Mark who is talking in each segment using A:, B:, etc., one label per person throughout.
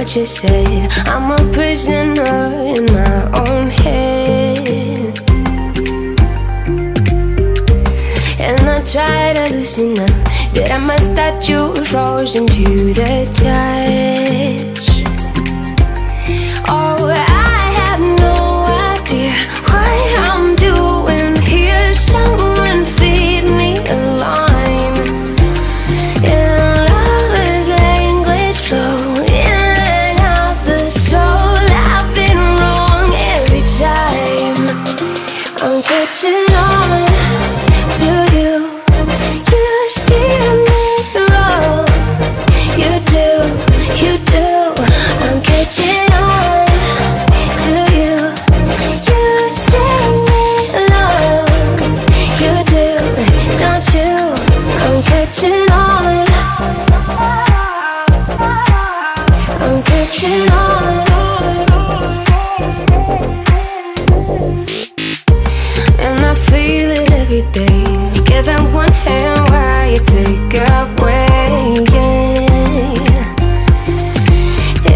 A: what you said. I'm a prisoner in my own head, and I try to loosen up, but I'm a statue frozen to the touch. Oh, I have no idea what I'm doing here. Someone feed me a line. In lover's language, flow in and out the soul. I've been wrong every time. I'm catching on to you. You steer me wrong. You do, you do. I'm catching on to you. You string me along. You do, don't you? I'm catching on. I'm catching on. And I feel it every day. Giving one hand while you take away, yeah.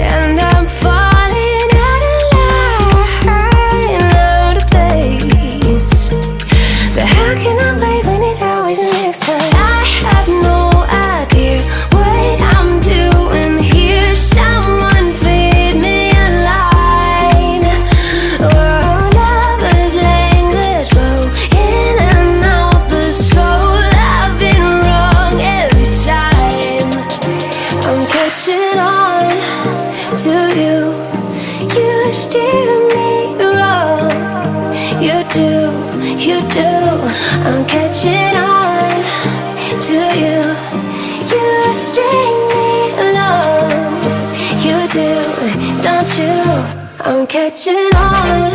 A: And I'm falling out of line, out of place. But how can I wait when it's always the next time? I have no idea what I'm doing here. Someone feed me a line. Oh, lover's language, flow in and out the soul. I've been wrong every time. I'm catching on to you. You steer me wrong. You do, you do. I'm catching on to you. You string me along. You do, don't you? I'm catching on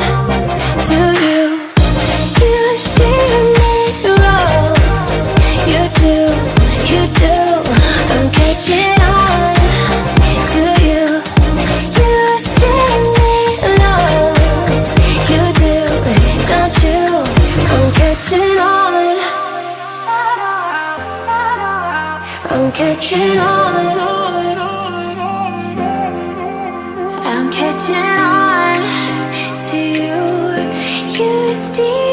A: to you. You steer me wrong. You do, you do. I'm catching on to you. You string me along. You do, don't you? I'm catching on. I'm catching on. I'm catching on to you. You steer